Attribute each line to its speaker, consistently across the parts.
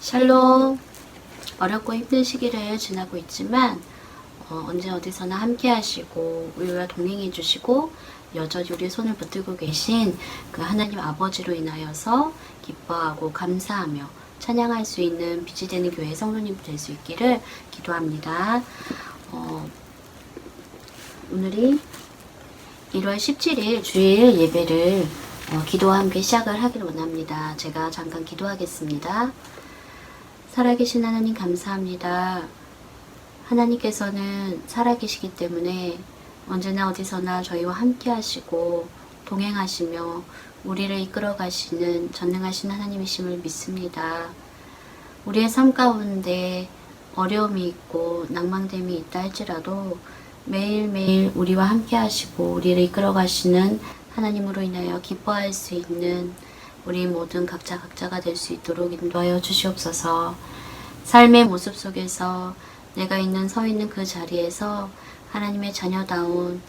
Speaker 1: 샬롬. 어렵고 힘든 시기를 지나고 있지만 언제 어디서나 함께 하시고 우리와 동행해 주시고 여전히 우리의 손을 붙들고 계신 그 하나님 아버지로 인하여서 기뻐하고 감사하며 찬양할 수 있는 빛이 되는 교회 성도님 될 수 있기를 기도합니다. 오늘이 1월 17일 주일 예배를 기도와 함께 시작을 하길 원합니다. 제가 잠깐 기도하겠습니다. 살아계신 하나님 감사합니다. 하나님께서는 살아계시기 때문에 언제나 어디서나 저희와 함께 하시고 동행하시며 우리를 이끌어 가시는 전능하신 하나님이심을 믿습니다. 우리의 삶 가운데 어려움이 있고 낭망됨이 있다 할지라도 매일매일 우리와 함께 하시고 우리를 이끌어 가시는 하나님으로 인하여 기뻐할 수 있는 우리 모든 각자가 될 수 있도록 인도하여 주시옵소서. 삶의 모습 속에서 내가 서 있는 그 자리에서 하나님의 자녀다운,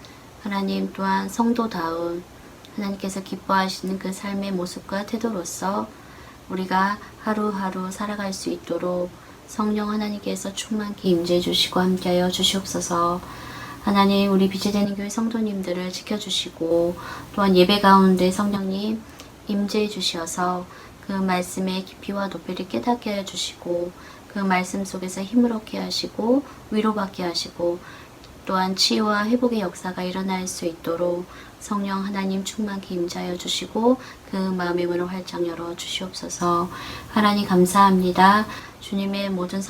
Speaker 1: 하나님 또한 성도다운, 하나님께서 기뻐하시는 그 삶의 모습과 태도로서 우리가 하루하루 살아갈 수 있도록 성령 하나님께서 충만히 임재해 주시고 함께하여 주시옵소서. 하나님, 우리 빛이 되는 교회 성도님들을 지켜주시고 또한 예배 가운데 성령님 임재해 주셔서 그 말씀의 깊이와 높이를 깨닫게 해주시고 그 말씀 속에서 힘을 얻게 하시고 위로받게 하시고 또한 치유와 회복의 역사가 일어날 수 있도록 성령 하나님 충만히 임재하여 주시고 그 마음의 문을 활짝 열어 주시옵소서. 하나님 감사합니다. 주님의 모든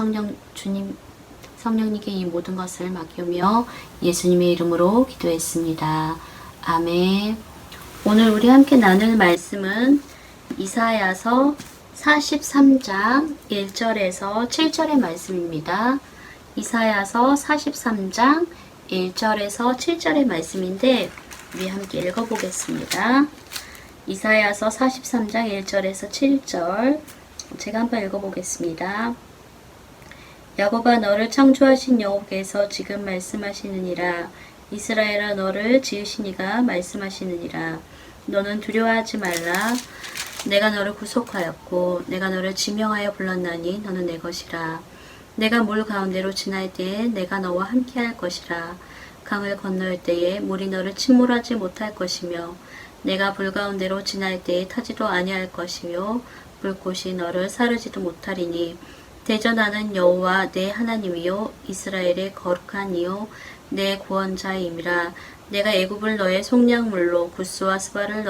Speaker 1: 성령님께 이 모든 것을 맡기며 예수님의 이름으로 기도했습니다. 아멘. 오늘 우리 함께 나눌 말씀은 이사야서 43장 1절에서 7절의 말씀입니다. 이사야서 43장 1절에서 7절의 말씀인데 우리 함께 읽어보겠습니다. 이사야서 43장 1절에서 7절 제가 한번 읽어보겠습니다. 야곱아, 너를 창조하신 여호와께서 지금 말씀하시느니라. 이스라엘아, 너를 지으신 이가 말씀하시느니라. 너는 두려워하지 말라. 내가 너를 구속하였고 내가 너를 지명하여 불렀나니 너는 내 것이라. 내가 물 가운데로 지날 때에 내가 너와 함께할 것이라. 강을 건널 때에 물이 너를 침몰하지 못할 것이며 내가 불 가운데로 지날 때에 타지도 아니할 것이며 불꽃이 너를 사르지도 못하리니 대전하는 여호와 내 하나님이요 이스라엘의 거룩한 이요 내 구원자임이라. 내가 애굽을 너의 속량물로 구스와 스바를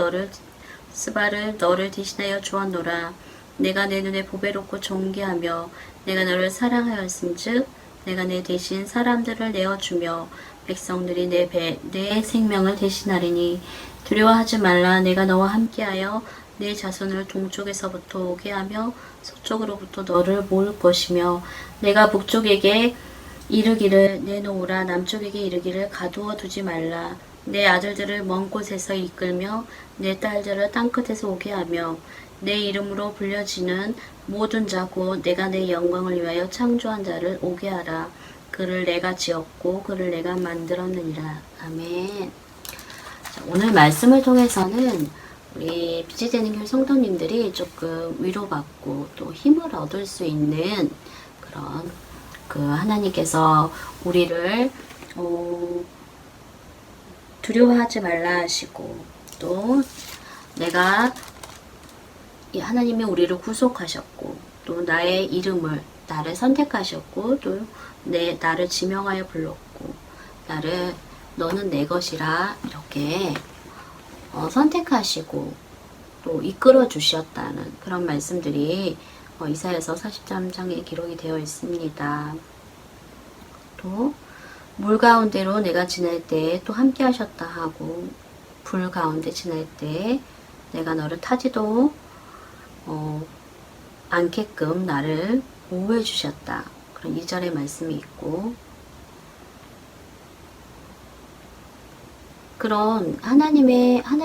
Speaker 1: 너를 대신하여 주었노라. 내가 내 눈에 보배롭고 존귀하며 내가 너를 사랑하였음즉 내가 내 대신 사람들을 내어주며 백성들이 내 생명을 대신하리니 두려워하지 말라. 내가 너와 함께하여 내 자손을 동쪽에서부터 오게 하며 서쪽으로부터 너를 모을 것이며 내가 북쪽에게 이르기를 내놓으라. 남쪽에게 이르기를 가두어 두지 말라. 내 아들들을 먼 곳에서 이끌며 내 딸들을 땅끝에서 오게 하며 내 이름으로 불려지는 모든 자고 내가 내 영광을 위하여 창조한 자를 오게 하라. 그를 내가 지었고 그를 내가 만들었느니라. 아멘. 자, 오늘 말씀을 통해서는 우리 빛이 되는 교회 성도님들이 조금 위로받고 또 힘을 얻을 수 있는 그런 그 하나님께서 우리를 두려워하지 말라 하시고 또 내가 하나님이 우리를 구속하셨고 또 나의 이름을 나를 선택하셨고 또 나를 지명하여 불렀고 너는 내 것이라 이렇게 선택하시고 또 이끌어 주셨다는 그런 말씀들이 이사야서 43장에 기록이 되어 있습니다. 또 물 가운데로 내가 지날 때에 또 함께 하셨다 하고 불 가운데 지날 때에 내가 너를 타지도 않게끔 나를 보호해 주셨다. 그런 2절의 말씀이 있고 그런 하나님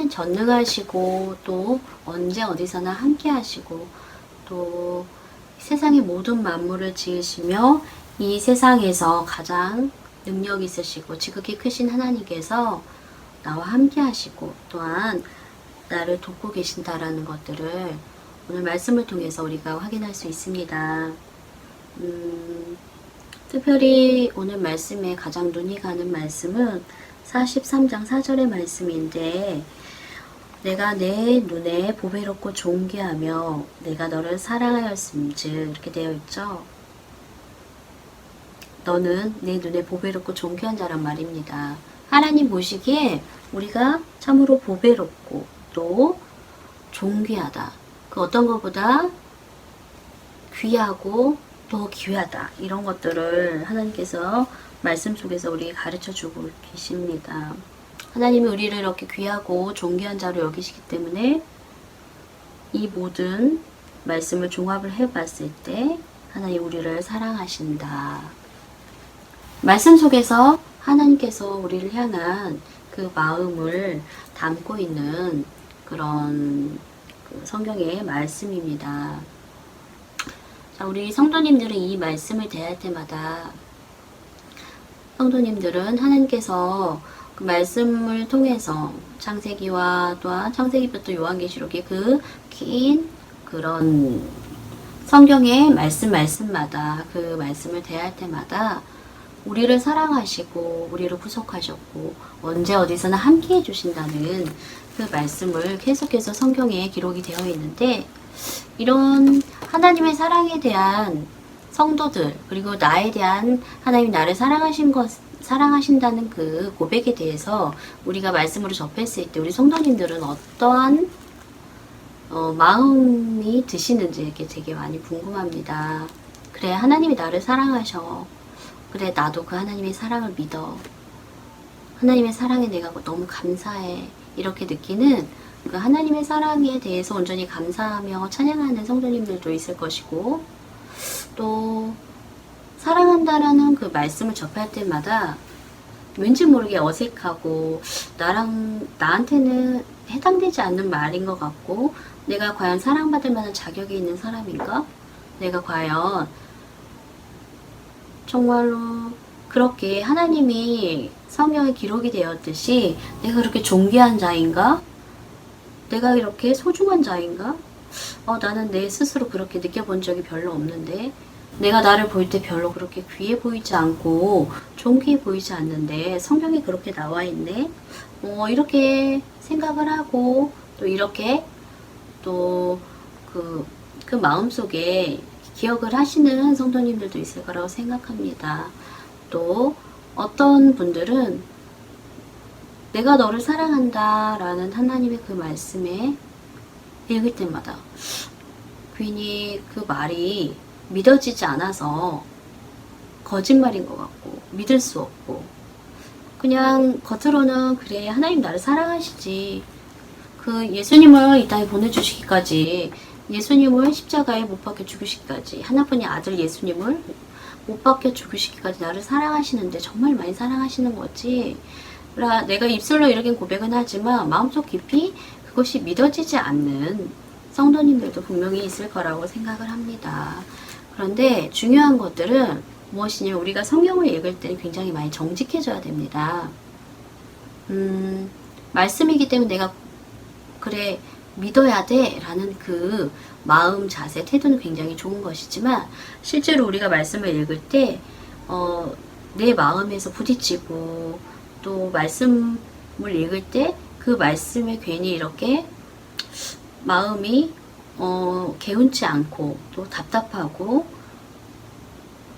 Speaker 1: 전능하시고 또 언제 어디서나 함께 하시고 또 세상의 모든 만물을 지으시며 이 세상에서 가장 능력 있으시고 지극히 크신 하나님께서 나와 함께 하시고 또한 나를 돕고 계신다라는 것들을 오늘 말씀을 통해서 우리가 확인할 수 있습니다. 특별히 오늘 말씀에 가장 눈이 가는 말씀은 43장 4절의 말씀인데, 내가 내 눈에 보배롭고 존귀하며 내가 너를 사랑하였음즉, 이렇게 되어 있죠. 너는 내 눈에 보배롭고 존귀한 자란 말입니다. 하나님 보시기에 우리가 참으로 보배롭고 또 존귀하다. 그 어떤 것보다 귀하고 더 귀하다. 이런 것들을 하나님께서 말씀 속에서 우리에게 가르쳐 주고 계십니다. 하나님이 우리를 이렇게 귀하고 존귀한 자로 여기시기 때문에 이 모든 말씀을 종합을 해봤을 때 하나님 우리를 사랑하신다. 말씀 속에서 하나님께서 우리를 향한 그 마음을 담고 있는 그런 성경의 말씀입니다. 자, 우리 성도님들은 이 말씀을 대할 때마다 성도님들은 하나님께서 그 말씀을 통해서 창세기와 또한 창세기부터 요한계시록의 그 긴 그런 성경의 말씀마다 그 말씀을 대할 때마다 우리를 사랑하시고 우리를 구속하셨고 언제 어디서나 함께 해주신다는 그 말씀을 계속해서 성경에 기록이 되어 있는데, 이런 하나님의 사랑에 대한 성도들, 그리고 나에 대한 하나님이 나를 사랑하신다는 그 고백에 대해서 우리가 말씀으로 접했을 때 우리 성도님들은 어떠한 마음이 드시는지 이렇게 되게 많이 궁금합니다. 그래, 하나님이 나를 사랑하셔. 그래, 나도 그 하나님의 사랑을 믿어. 하나님의 사랑에 내가 너무 감사해. 이렇게 느끼는 그 하나님의 사랑에 대해서 온전히 감사하며 찬양하는 성도님들도 있을 것이고, 또 사랑한다라는 그 말씀을 접할 때마다 왠지 모르게 어색하고 나한테는 해당되지 않는 말인 것 같고, 내가 과연 사랑받을 만한 자격이 있는 사람인가? 내가 과연 정말로 그렇게 하나님이 성경에 기록이 되었듯이 내가 그렇게 존귀한 자인가? 내가 이렇게 소중한 자인가? 나는 내 스스로 그렇게 느껴본 적이 별로 없는데, 내가 나를 볼 때 별로 그렇게 귀해 보이지 않고 존귀해 보이지 않는데 성경에 그렇게 나와 있네? 이렇게 생각을 하고, 또 이렇게 또 그 마음속에 기억을 하시는 성도님들도 있을 거라고 생각합니다. 또 어떤 분들은 내가 너를 사랑한다 라는 하나님의 그 말씀에 읽을 때마다 괜히 그 말이 믿어지지 않아서 거짓말인 것 같고 믿을 수 없고, 그냥 겉으로는 그래 하나님 나를 사랑하시지, 그 예수님을 이 땅에 보내주시기까지, 예수님을 십자가에 못 박혀 죽으시기까지, 하나뿐인 아들 예수님을 못 박혀 죽으시기까지 나를 사랑하시는데 정말 많이 사랑하시는 거지. 내가 입술로 이렇게 고백은 하지만 마음속 깊이 그것이 믿어지지 않는 성도님들도 분명히 있을 거라고 생각을 합니다. 그런데 중요한 것들은 무엇이냐면, 우리가 성경을 읽을 때는 굉장히 많이 정직해져야 됩니다. 말씀이기 때문에 내가 그래 믿어야 돼 라는 그 마음, 자세, 태도는 굉장히 좋은 것이지만, 실제로 우리가 말씀을 읽을 때 내 마음에서 부딪히고, 또 말씀을 읽을 때 그 말씀에 괜히 이렇게 마음이 개운치 않고 또 답답하고,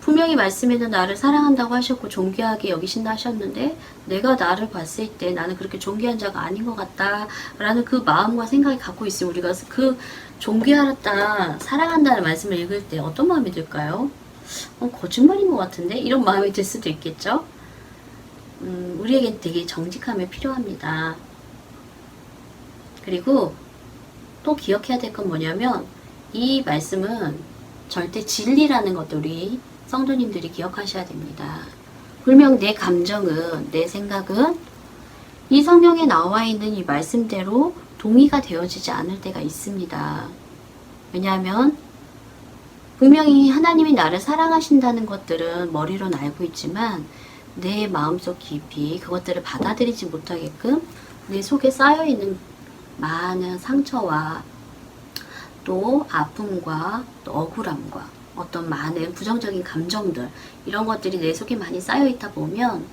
Speaker 1: 분명히 말씀에는 나를 사랑한다고 하셨고 존귀하게 여기신다 하셨는데 내가 나를 봤을 때 나는 그렇게 존귀한 자가 아닌 것 같다 라는 그 마음과 생각이 갖고 있으면, 우리가 그 존귀하다, 사랑한다는 말씀을 읽을 때 어떤 마음이 들까요? 거짓말인 것 같은데? 이런 마음이 들 수도 있겠죠? 우리에겐 되게 정직함이 필요합니다. 그리고 또 기억해야 될 건 뭐냐면, 이 말씀은 절대 진리라는 것도 우리 성도님들이 기억하셔야 됩니다. 분명 내 감정은, 내 생각은 이 성경에 나와 있는 이 말씀대로 동의가 되어지지 않을 때가 있습니다. 왜냐하면 분명히 하나님이 나를 사랑하신다는 것들은 머리로는 알고 있지만 내 마음속 깊이 그것들을 받아들이지 못하게끔 내 속에 쌓여있는 많은 상처와 또 아픔과 또 억울함과 어떤 많은 부정적인 감정들, 이런 것들이 내 속에 많이 쌓여 있다 보면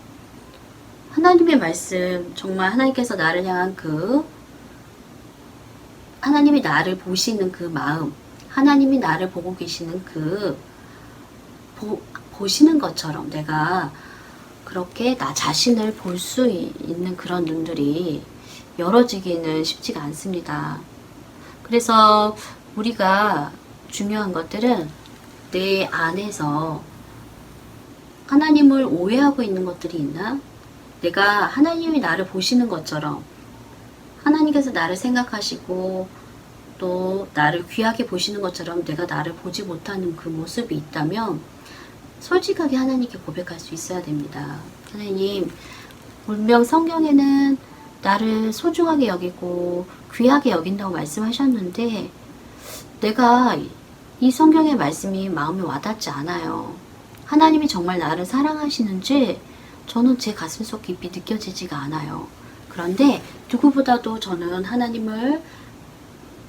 Speaker 1: 하나님의 말씀, 정말 하나님께서 나를 향한 하나님이 나를 보시는 그 마음, 하나님이 나를 보고 계시는 보시는 것처럼 내가 그렇게 나 자신을 볼 수 있는 그런 눈들이 열어지기는 쉽지가 않습니다. 그래서 우리가 중요한 것들은 내 안에서 하나님을 오해하고 있는 것들이 있나? 내가 하나님이 나를 보시는 것처럼 하나님께서 나를 생각하시고 또 나를 귀하게 보시는 것처럼 내가 나를 보지 못하는 그 모습이 있다면 솔직하게 하나님께 고백할 수 있어야 됩니다. 하나님, 분명 성경에는 나를 소중하게 여기고 귀하게 여긴다고 말씀하셨는데 내가 이 성경의 말씀이 마음에 와닿지 않아요. 하나님이 정말 나를 사랑하시는지 저는 제 가슴속 깊이 느껴지지가 않아요. 그런데 누구보다도 저는 하나님을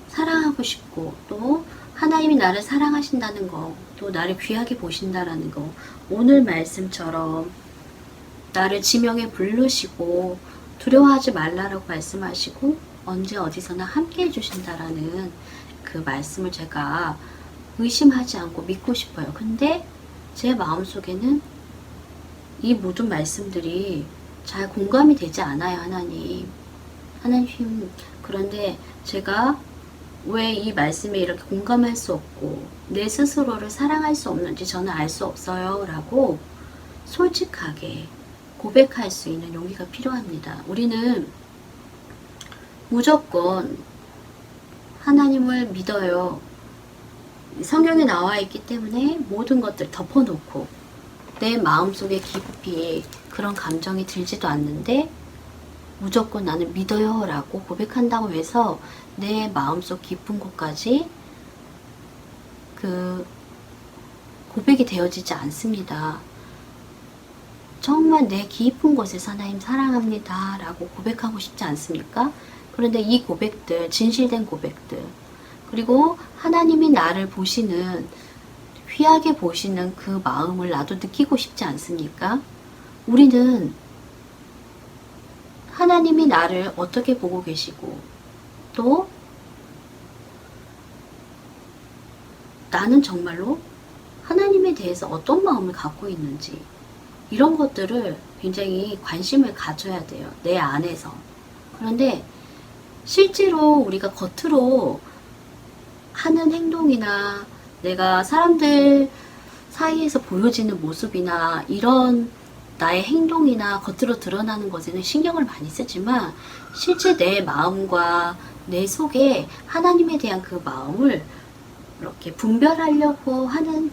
Speaker 1: 사랑하고 싶고 또 하나님이 나를 사랑하신다는 거, 또 나를 귀하게 보신다라는 거, 오늘 말씀처럼 나를 지명에 부르시고 두려워하지 말라라고 말씀하시고 언제 어디서나 함께 해주신다라는 그 말씀을 제가 의심하지 않고 믿고 싶어요. 근데 제 마음속에는 이 모든 말씀들이 잘 공감이 되지 않아요. 하나님, 그런데 제가 왜 이 말씀에 이렇게 공감할 수 없고 내 스스로를 사랑할 수 없는지 저는 알 수 없어요 라고 솔직하게 고백할 수 있는 용기가 필요합니다. 우리는 무조건 하나님을 믿어요. 성경에 나와 있기 때문에 모든 것들 덮어놓고 내 마음속에 깊이 그런 감정이 들지도 않는데 무조건 나는 믿어요 라고 고백한다고 해서 내 마음속 깊은 곳까지 그 고백이 되어지지 않습니다. 정말 내 깊은 곳에서 하나님 사랑합니다 라고 고백하고 싶지 않습니까? 그런데 이 고백들, 진실된 고백들, 그리고 하나님이 나를 보시는, 귀하게 보시는 그 마음을 나도 느끼고 싶지 않습니까? 우리는 하나님이 나를 어떻게 보고 계시고 또 나는 정말로 하나님에 대해서 어떤 마음을 갖고 있는지 이런 것들을 굉장히 관심을 가져야 돼요. 내 안에서. 그런데 실제로 우리가 겉으로 하는 행동이나 내가 사람들 사이에서 보여지는 모습이나 이런 나의 행동이나 겉으로 드러나는 것에는 신경을 많이 쓰지만 실제 내 마음과 내 속에 하나님에 대한 그 마음을 이렇게 분별하려고 하는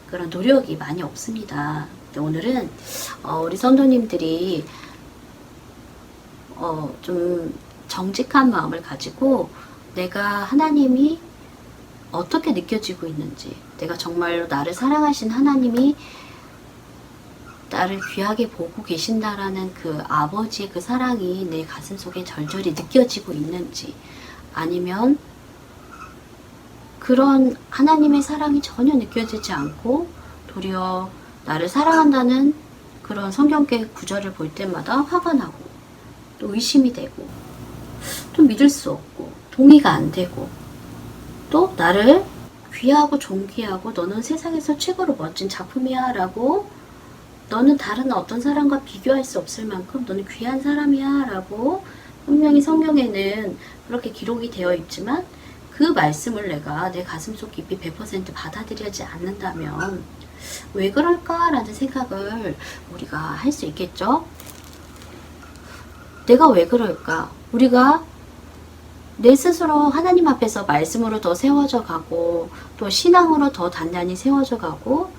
Speaker 1: 그런 노력이 많이 없습니다. 오늘은 우리 성도님들이 좀 정직한 마음을 가지고 내가 하나님이 어떻게 느껴지고 있는지, 내가 정말로 나를 사랑하신 하나님이 나를 귀하게 보고 계신다라는 그 아버지의 그 사랑이 내 가슴속에 절절히 느껴지고 있는지, 아니면 그런 하나님의 사랑이 전혀 느껴지지 않고 도리어 나를 사랑한다는 그런 성경계 구절을 볼 때마다 화가 나고 또 의심이 되고 또 믿을 수 없고 동의가 안 되고 또 나를 귀하고 존귀하고 너는 세상에서 최고로 멋진 작품이야 라고, 너는 다른 어떤 사람과 비교할 수 없을 만큼 너는 귀한 사람이야 라고 분명히 성경에는 그렇게 기록이 되어 있지만 그 말씀을 내가 내 가슴속 깊이 100% 받아들이지 않는다면 왜 그럴까라는 생각을 우리가 할 수 있겠죠? 내가 왜 그럴까? 우리가 내 스스로 하나님 앞에서 말씀으로 더 세워져 가고 또 신앙으로 더 단단히 세워져 가고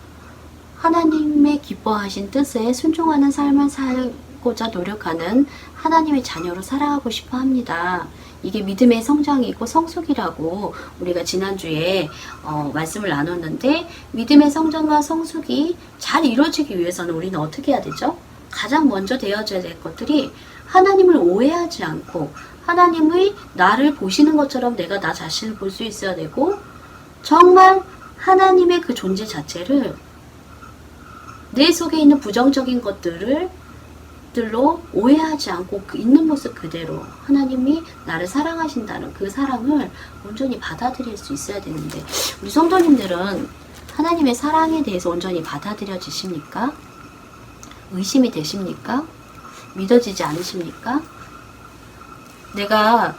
Speaker 1: 하나님의 기뻐하신 뜻에 순종하는 삶을 살고자 노력하는 하나님의 자녀로 살아가고 싶어 합니다. 이게 믿음의 성장이고 성숙이라고 우리가 지난주에 말씀을 나눴는데, 믿음의 성장과 성숙이 잘 이루어지기 위해서는 우리는 어떻게 해야 되죠? 가장 먼저 되어져야 될 것들이 하나님을 오해하지 않고 하나님의 나를 보시는 것처럼 내가 나 자신을 볼 수 있어야 되고, 정말 하나님의 그 존재 자체를 내 속에 있는 부정적인 것들로 오해하지 않고 그 있는 모습 그대로 하나님이 나를 사랑하신다는 그 사랑을 온전히 받아들일 수 있어야 되는데, 우리 성도님들은 하나님의 사랑에 대해서 온전히 받아들여지십니까? 의심이 되십니까? 믿어지지 않으십니까? 내가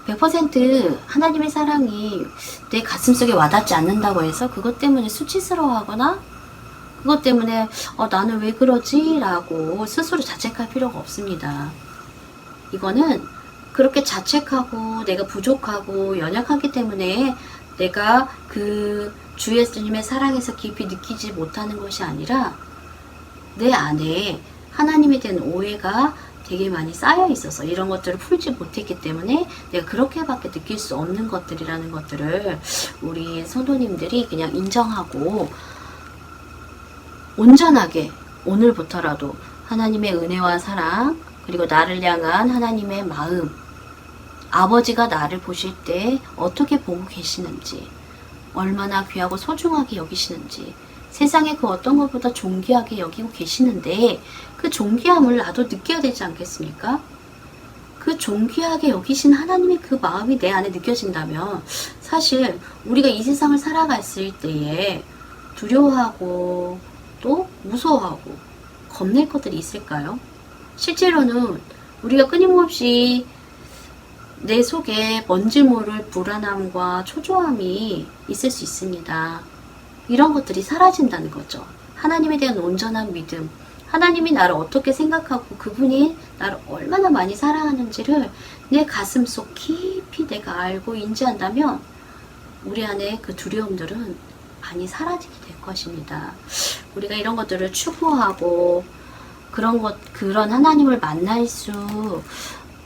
Speaker 1: 100% 하나님의 사랑이 내 가슴속에 와닿지 않는다고 해서 그것 때문에 수치스러워하거나 그것 때문에 나는 왜 그러지? 라고 스스로 자책할 필요가 없습니다. 이거는 그렇게 자책하고 내가 부족하고 연약하기 때문에 내가 그 주 예수님의 사랑에서 깊이 느끼지 못하는 것이 아니라 내 안에 하나님에 대한 오해가 되게 많이 쌓여 있어서 이런 것들을 풀지 못했기 때문에 내가 그렇게밖에 느낄 수 없는 것들이라는 것들을 우리 성도님들이 그냥 인정하고 온전하게 오늘부터라도 하나님의 은혜와 사랑, 그리고 나를 향한 하나님의 마음, 아버지가 나를 보실 때 어떻게 보고 계시는지, 얼마나 귀하고 소중하게 여기시는지, 세상에 그 어떤 것보다 존귀하게 여기고 계시는데 그 존귀함을 나도 느껴야 되지 않겠습니까? 그 존귀하게 여기신 하나님의 그 마음이 내 안에 느껴진다면 사실 우리가 이 세상을 살아갔을 때에 두려워하고 또 무서워하고 겁낼 것들이 있을까요? 실제로는 우리가 끊임없이 내 속에 뭔지 모를 불안함과 초조함이 있을 수 있습니다. 이런 것들이 사라진다는 거죠. 하나님에 대한 온전한 믿음, 하나님이 나를 어떻게 생각하고 그분이 나를 얼마나 많이 사랑하는지를 내 가슴속 깊이 내가 알고 인지한다면 우리 안에 그 두려움들은 많이 사라지게 될 것입니다. 우리가 이런 것들을 추구하고 그런 하나님을 만날 수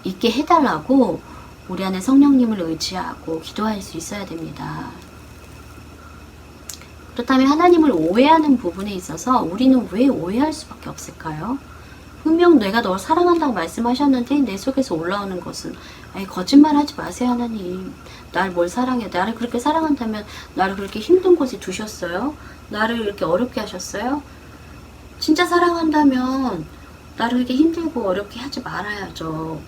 Speaker 1: 있게 해달라고 우리 안에 성령님을 의지하고 기도할 수 있어야 됩니다. 그렇다면 하나님을 오해하는 부분에 있어서 우리는 왜 오해할 수밖에 없을까요? 분명 내가 널 사랑한다고 말씀하셨는데 내 속에서 올라오는 것은 거짓말하지 마세요 하나님. 날 뭘 사랑해? 나를 그렇게 사랑한다면 나를 그렇게 힘든 곳에 두셨어요? 나를 이렇게 어렵게 하셨어요? 진짜 사랑한다면 나를 이렇게 힘들고 어렵게 하지 말아야죠.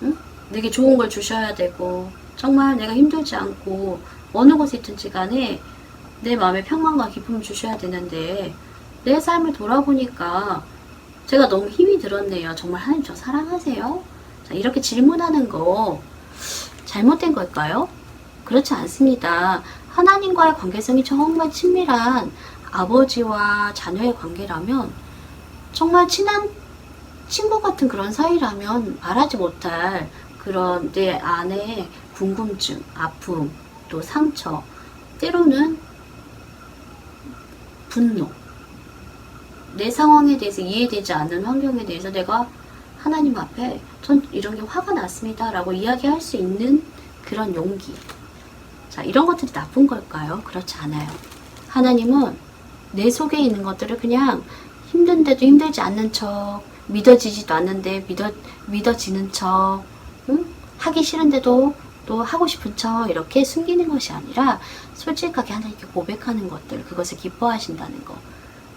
Speaker 1: 응? 내게 좋은 걸 주셔야 되고 정말 내가 힘들지 않고 어느 곳에 있든지 간에 내 마음에 평안과 기쁨을 주셔야 되는데 내 삶을 돌아보니까 제가 너무 힘이 들었네요. 정말 하나님 저 사랑하세요? 자, 이렇게 질문하는 거 잘못된 걸까요? 그렇지 않습니다. 하나님과의 관계성이 정말 친밀한 아버지와 자녀의 관계라면 정말 친한 친구 같은 그런 사이라면 말하지 못할 그런 내 안에 궁금증, 아픔, 또 상처, 때로는 분노, 내 상황에 대해서 이해되지 않는 환경에 대해서 내가 하나님 앞에 전 이런 게 화가 났습니다 라고 이야기할 수 있는 그런 용기. 자, 이런 것들이 나쁜 걸까요? 그렇지 않아요. 하나님은 내 속에 있는 것들을 그냥 힘든데도 힘들지 않는 척, 믿어지지도 않는데 믿어지는 척, 응? 하기 싫은데도 또 하고 싶은 척 이렇게 숨기는 것이 아니라 솔직하게 하나님께 고백하는 것들, 그것을 기뻐하신다는 거.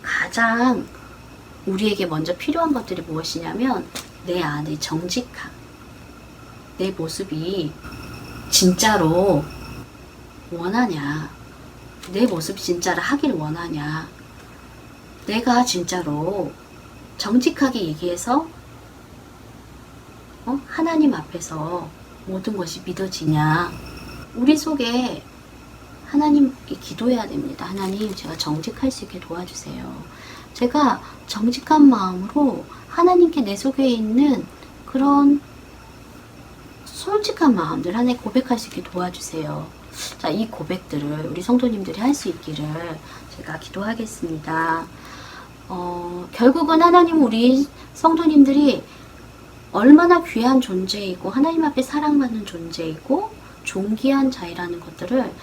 Speaker 1: 가장 우리에게 먼저 필요한 것들이 무엇이냐면 내 안에 정직함, 내 모습이 진짜로 원하냐, 내 모습이 진짜로 하길 원하냐, 내가 진짜로 정직하게 얘기해서 하나님 앞에서 모든 것이 믿어지냐. 우리 속에 하나님께 기도해야 됩니다. 하나님, 제가 정직할 수 있게 도와주세요. 제가 정직한 마음으로 하나님께 내 속에 있는 그런 솔직한 마음들 하나님 고백할 수 있게 도와주세요. 자, 이 고백들을 우리 성도님들이 할 수 있기를 제가 기도하겠습니다. 결국은 하나님 우리 성도님들이 얼마나 귀한 존재이고 하나님 앞에 사랑받는 존재이고 존귀한 자이라는 것들을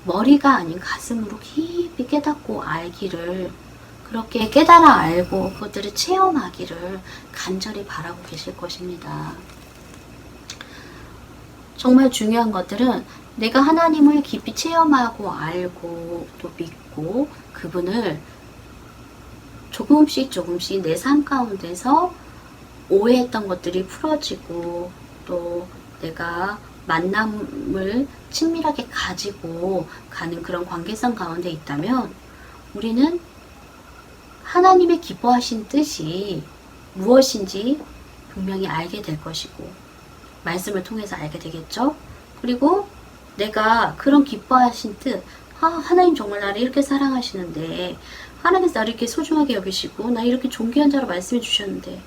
Speaker 1: 머리가 아닌 가슴으로 깊이 깨닫고 알기를 그렇게 깨달아 알고 그것들을 체험하기를 간절히 바라고 계실 것입니다. 정말 중요한 것들은 내가 하나님을 깊이 체험하고 알고 또 믿고 그분을 조금씩 내 삶 가운데서 오해했던 것들이 풀어지고 또 내가 만남을 친밀하게 가지고 가는 그런 관계성 가운데 있다면 우리는 하나님의 기뻐하신 뜻이 무엇인지 분명히 알게 될 것이고 말씀을 통해서 알게 되겠죠. 그리고 내가 그런 기뻐하신 뜻, 하나님 정말 나를 이렇게 사랑하시는데 하나님께서 나를 이렇게 소중하게 여기시고 나 이렇게 존귀한 자로 말씀해 주셨는데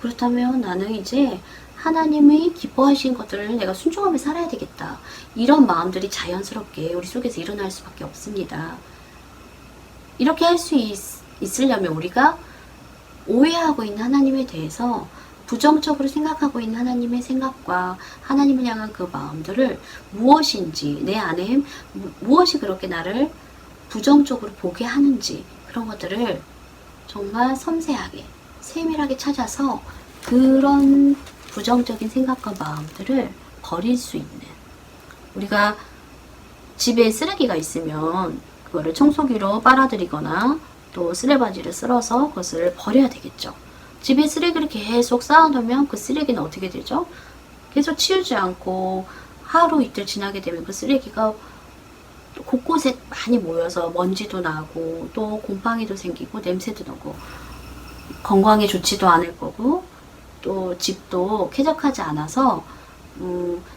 Speaker 1: 그렇다면 나는 이제 하나님의 기뻐하신 것들을 내가 순종하며 살아야 되겠다. 이런 마음들이 자연스럽게 우리 속에서 일어날 수밖에 없습니다. 이렇게 할 수 있으려면 우리가 오해하고 있는 하나님에 대해서 부정적으로 생각하고 있는 하나님의 생각과 하나님을 향한 그 마음들을 무엇인지 내 안에 무엇이 그렇게 나를 부정적으로 보게 하는지 그런 것들을 정말 섬세하게 세밀하게 찾아서 그런 부정적인 생각과 마음들을 버릴 수 있는 우리가 집에 쓰레기가 있으면 그거를 청소기로 빨아들이거나 또 쓰레바지를 쓸어서 그것을 버려야 되겠죠. 집에 쓰레기를 계속 쌓아놓으면 그 쓰레기는 어떻게 되죠? 계속 치우지 않고 하루 이틀 지나게 되면 그 쓰레기가 곳곳에 많이 모여서 먼지도 나고 또 곰팡이도 생기고 냄새도 나고 건강에 좋지도 않을 거고 또 집도 쾌적하지 않아서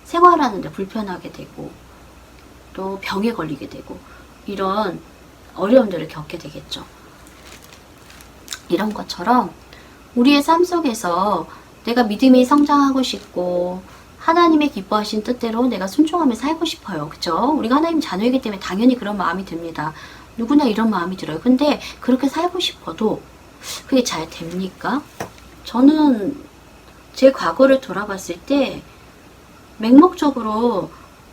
Speaker 1: 생활하는데 불편하게 되고 또 병에 걸리게 되고 이런 어려움들을 겪게 되겠죠. 이런 것처럼 우리의 삶 속에서 내가 믿음이 성장하고 싶고 하나님의 기뻐하신 뜻대로 내가 순종하며 살고 싶어요. 그쵸? 우리가 하나님 자녀이기 때문에 당연히 그런 마음이 듭니다. 누구나 이런 마음이 들어요. 근데 그렇게 살고 싶어도 그게 잘 됩니까? 저는 제 과거를 돌아봤을 때 맹목적으로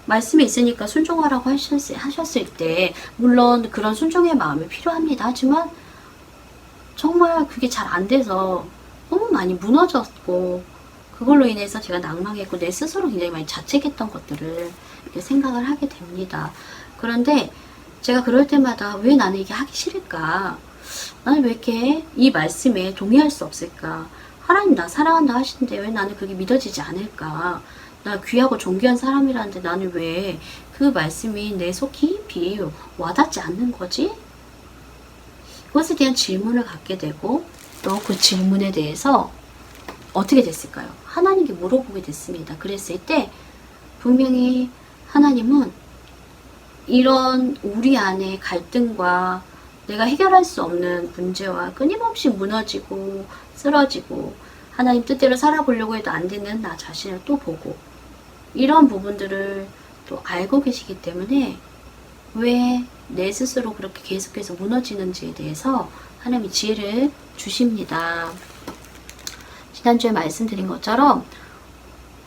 Speaker 1: 말씀이 있으니까 순종하라고 하셨을 때 물론 그런 순종의 마음이 필요합니다. 하지만 정말 그게 잘 안 돼서 너무 많이 무너졌고 그걸로 인해서 제가 낭망했고 내 스스로 굉장히 많이 자책했던 것들을 이렇게 생각을 하게 됩니다. 그런데 제가 그럴 때마다 왜 나는 이게 하기 싫을까? 나는 왜 이렇게 이 말씀에 동의할 수 없을까? 하나님 나 사랑한다 하시는데 왜 나는 그게 믿어지지 않을까? 나 귀하고 존귀한 사람이라는데 나는 왜 그 말씀이 내 속 깊이 와닿지 않는 거지? 그것에 대한 질문을 갖게 되고 또 그 질문에 대해서 어떻게 됐을까요? 하나님께 물어보게 됐습니다. 그랬을 때 분명히 하나님은 이런 우리 안에 갈등과 내가 해결할 수 없는 문제와 끊임없이 무너지고 쓰러지고 하나님 뜻대로 살아보려고 해도 안 되는 나 자신을 또 보고 이런 부분들을 또 알고 계시기 때문에 왜 내 스스로 그렇게 계속해서 무너지는지에 대해서 하나님이 지혜를 주십니다. 지난주에 말씀드린 것처럼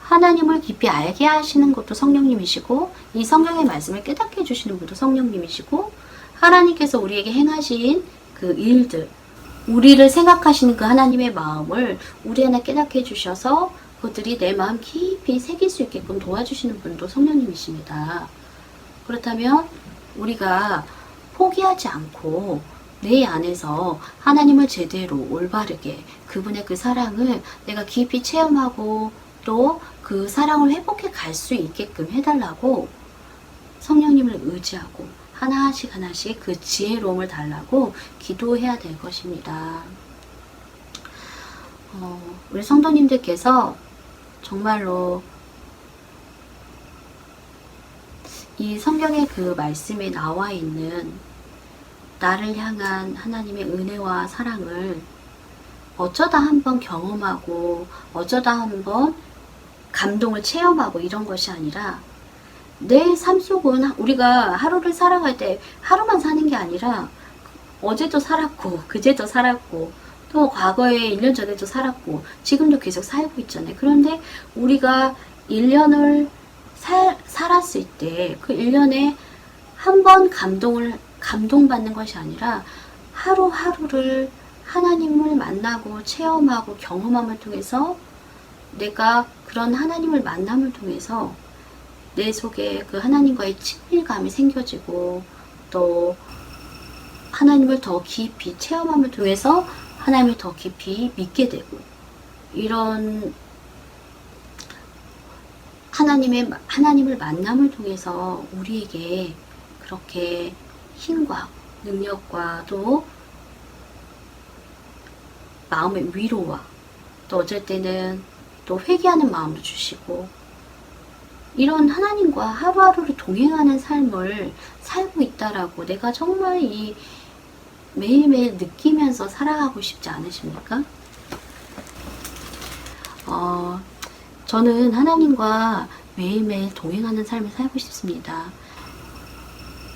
Speaker 1: 하나님을 깊이 알게 하시는 것도 성령님이시고 이 성경의 말씀을 깨닫게 해주시는 분도 성령님이시고 하나님께서 우리에게 행하신 그 일들 우리를 생각하시는 그 하나님의 마음을 우리 안에 깨닫게 해주셔서 그것들이 내 마음 깊이 새길 수 있게끔 도와주시는 분도 성령님이십니다. 그렇다면 우리가 포기하지 않고 내 안에서 하나님을 제대로 올바르게 그분의 그 사랑을 내가 깊이 체험하고 또 그 사랑을 회복해 갈 수 있게끔 해달라고 성령님을 의지하고 하나씩 하나씩 그 지혜로움을 달라고 기도해야 될 것입니다. 우리 성도님들께서 정말로 이 성경의 그 말씀에 나와 있는 나를 향한 하나님의 은혜와 사랑을 어쩌다 한번 경험하고 어쩌다 한번 감동을 체험하고 이런 것이 아니라 내 삶 속은 우리가 하루를 살아갈 때 하루만 사는 게 아니라 어제도 살았고 그제도 살았고 또 과거에 1년 전에도 살았고 지금도 계속 살고 있잖아요. 그런데 우리가 1년을 살았을 때 그 1년에 한 번 감동받는 것이 아니라 하루하루를 하나님을 만나고 체험하고 경험함을 통해서 내가 그런 하나님을 만남을 통해서 내 속에 그 하나님과의 친밀감이 생겨지고 또 하나님을 더 깊이 체험함을 통해서 하나님을 더 깊이 믿게 되고 이런 하나님을 만남을 통해서 우리에게 그렇게 힘과 능력과 또 마음의 위로와 또 어쩔 때는 또 회개하는 마음도 주시고 이런 하나님과 하루하루를 동행하는 삶을 살고 있다라고 내가 정말 이 매일매일 느끼면서 살아가고 싶지 않으십니까? 저는 하나님과 매일매일 동행하는 삶을 살고 싶습니다.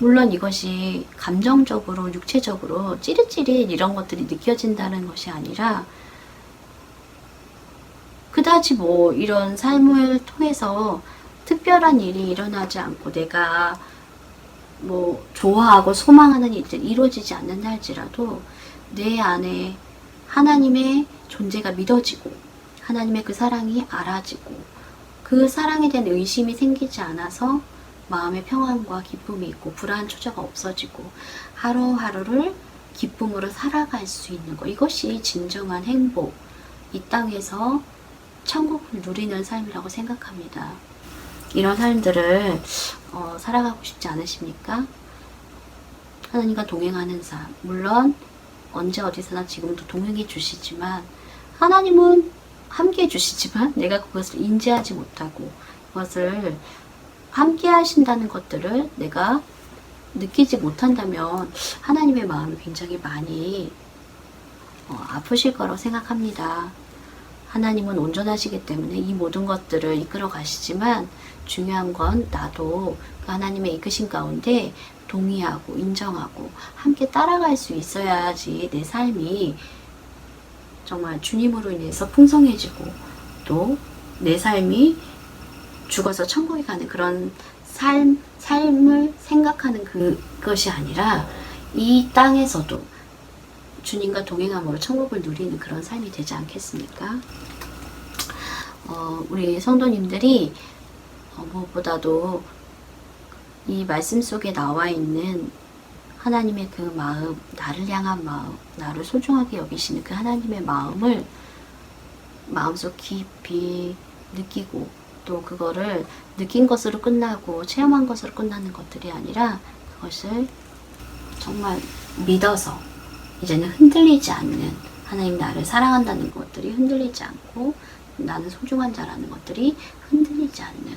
Speaker 1: 물론 이것이 감정적으로, 육체적으로 찌릿찌릿 이런 것들이 느껴진다는 것이 아니라 그다지 뭐 이런 삶을 통해서 특별한 일이 일어나지 않고 내가 뭐 좋아하고 소망하는 일들이 이루어지지 않는다 할지라도 내 안에 하나님의 존재가 믿어지고 하나님의 그 사랑이 알아지고 그 사랑에 대한 의심이 생기지 않아서 마음의 평안과 기쁨이 있고 불안 초조가 없어지고 하루하루를 기쁨으로 살아갈 수 있는 것, 이것이 진정한 행복, 이 땅에서 천국을 누리는 삶이라고 생각합니다. 이런 삶들을 살아가고 싶지 않으십니까? 하나님과 동행하는 삶, 물론 언제 어디서나 지금도 동행해 주시지만 하나님은 함께 해주시지만 내가 그것을 인지하지 못하고 그것을 함께 하신다는 것들을 내가 느끼지 못한다면 하나님의 마음이 굉장히 많이 아프실 거라고 생각합니다. 하나님은 온전하시기 때문에 이 모든 것들을 이끌어 가시지만 중요한 건 나도 그 하나님의 이끄신 가운데 동의하고 인정하고 함께 따라갈 수 있어야지 내 삶이 정말 주님으로 인해서 풍성해지고 또 내 삶이 죽어서 천국에 가는 그런 삶을 생각하는 그것이 아니라 이 땅에서도 주님과 동행함으로 천국을 누리는 그런 삶이 되지 않겠습니까? 우리 성도님들이 무엇보다도 이 말씀 속에 나와 있는 하나님의 그 마음, 나를 향한 마음, 나를 소중하게 여기시는 그 하나님의 마음을 마음속 깊이 느끼고 또 그거를 느낀 것으로 끝나고 체험한 것으로 끝나는 것들이 아니라 그것을 정말 믿어서 이제는 흔들리지 않는 하나님 나를 사랑한다는 것들이 흔들리지 않고 나는 소중한 자라는 것들이 흔들리지 않는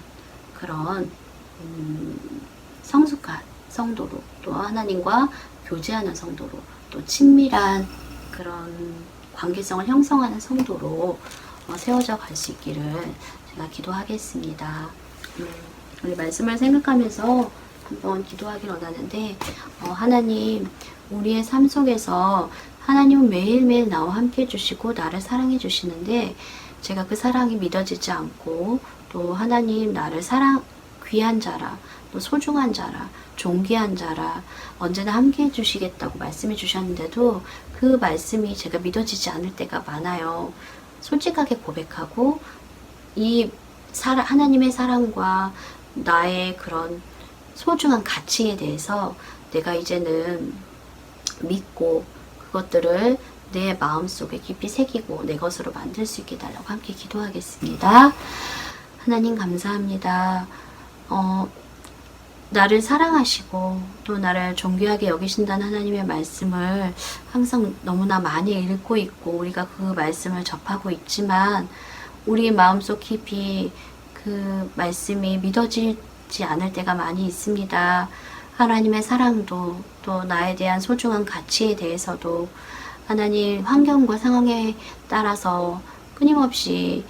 Speaker 1: 그런 성숙한 성도로 또 하나님과 교제하는 성도로 또 친밀한 그런 관계성을 형성하는 성도로 세워져 갈 수 있기를 제가 기도하겠습니다. 우리 말씀을 생각하면서 한번 기도하길 원하는데 하나님 우리의 삶 속에서 하나님은 매일매일 나와 함께 해주시고 나를 사랑해 주시는데 제가 그 사랑이 믿어지지 않고 또 하나님 나를 귀한 자라 또 소중한 자라 존귀한 자라 언제나 함께 해주시겠다고 말씀해 주셨는데도 그 말씀이 제가 믿어지지 않을 때가 많아요. 솔직하게 고백하고 이 하나님의 사랑과 나의 그런 소중한 가치에 대해서 내가 이제는 믿고 그것들을 내 마음속에 깊이 새기고 내 것으로 만들 수 있게 달라고 함께 기도하겠습니다. 하나님 감사합니다. 나를 사랑하시고 또 나를 존귀하게 여기신다는 하나님의 말씀을 항상 너무나 많이 읽고 있고 우리가 그 말씀을 접하고 있지만 우리 마음속 깊이 그 말씀이 믿어지지 않을 때가 많이 있습니다. 하나님의 사랑도 또 나에 대한 소중한 가치에 대해서도 하나님 환경과 상황에 따라서 끊임없이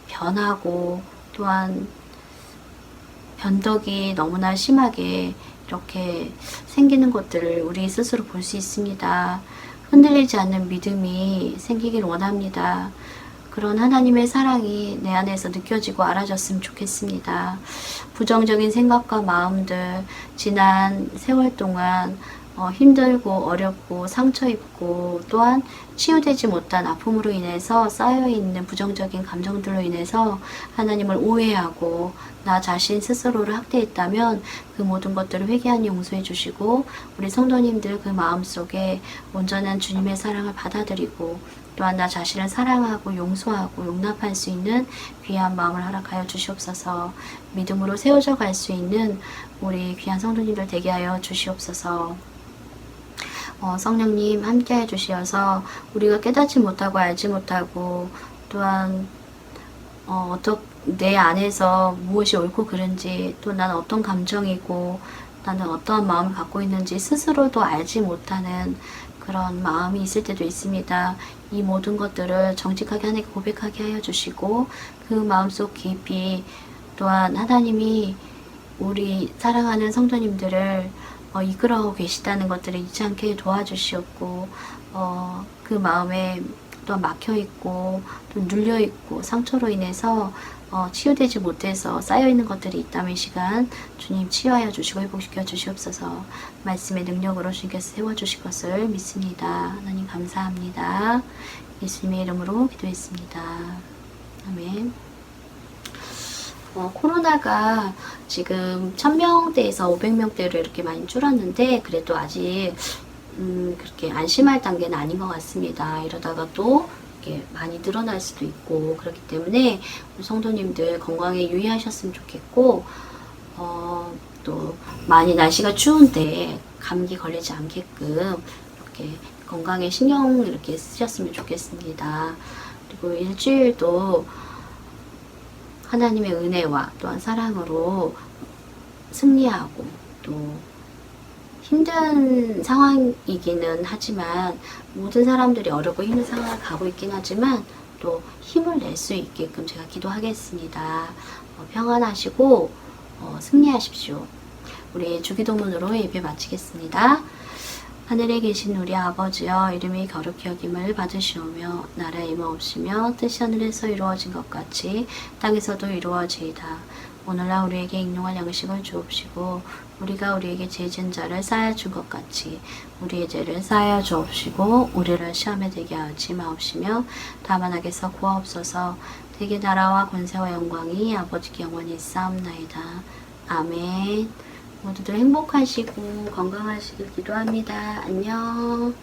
Speaker 1: 변하고 또한 변덕이 너무나 심하게 이렇게 생기는 것들을 우리 스스로 볼 수 있습니다. 흔들리지 않는 믿음이 생기길 원합니다. 그런 하나님의 사랑이 내 안에서 느껴지고 알아졌으면 좋겠습니다. 부정적인 생각과 마음들 지난 세월 동안 힘들고 어렵고 상처 입고 또한 치유되지 못한 아픔으로 인해서 쌓여있는 부정적인 감정들로 인해서 하나님을 오해하고 나 자신 스스로를 학대했다면 그 모든 것들을 회개하니 용서해 주시고 우리 성도님들 그 마음속에 온전한 주님의 사랑을 받아들이고 또한 나 자신을 사랑하고 용서하고 용납할 수 있는 귀한 마음을 허락하여 주시옵소서. 믿음으로 세워져 갈 수 있는 우리 귀한 성도님들 되게 하여 주시옵소서. 성령님 함께해 주시어서 우리가 깨닫지 못하고 알지 못하고 또한 내 안에서 무엇이 옳고 그른지 또 나는 어떤 감정이고 나는 어떠한 마음을 갖고 있는지 스스로도 알지 못하는 그런 마음이 있을 때도 있습니다. 이 모든 것들을 정직하게 하나님께 고백하게 하여 주시고 그 마음속 깊이 또한 하나님이 우리 사랑하는 성도님들을 이끌어가고 계시다는 것들을 잊지 않게 도와주시옵고 그 마음에 또 막혀있고 또 눌려있고 상처로 인해서 치유되지 못해서 쌓여있는 것들이 있다면 이 시간 주님 치유하여 주시고 회복시켜 주시옵소서. 말씀의 능력으로 주님께서 세워주실 것을 믿습니다. 하나님 감사합니다. 예수님의 이름으로 기도했습니다. 아멘. 코로나가 지금 1000명대에서 500명대로 이렇게 많이 줄었는데 그래도 아직 그렇게 안심할 단계는 아닌 것 같습니다. 이러다가 또 이렇게 많이 늘어날 수도 있고 그렇기 때문에 우리 성도님들 건강에 유의하셨으면 좋겠고 또 많이 날씨가 추운데 감기 걸리지 않게끔 이렇게 건강에 신경 이렇게 쓰셨으면 좋겠습니다. 그리고 일주일도 하나님의 은혜와 또한 사랑으로 승리하고 또 힘든 상황이기는 하지만 모든 사람들이 어렵고 힘든 상황을 가고 있긴 하지만 또 힘을 낼 수 있게끔 제가 기도하겠습니다. 평안하시고 승리하십시오. 우리 주기도문으로 예배 마치겠습니다. 하늘에 계신 우리 아버지여 이름이 거룩히 여김을 받으시오며 나라에 임하옵시며 뜻이 하늘에서 이루어진 것 같이 땅에서도 이루어지이다. 오늘날 우리에게 일용할 양식을 주옵시고 우리가 우리에게 죄 지은 자를 사하여 준 것 같이 우리의 죄를 사하여 주옵시고 우리를 시험에 들게 하지 마옵시며 다만 악에서 구하옵소서. 대개 나라와 권세와 영광이 아버지께 영원히 있사옵나이다. 아멘. 모두들 행복하시고 건강하시길 기도합니다. 안녕.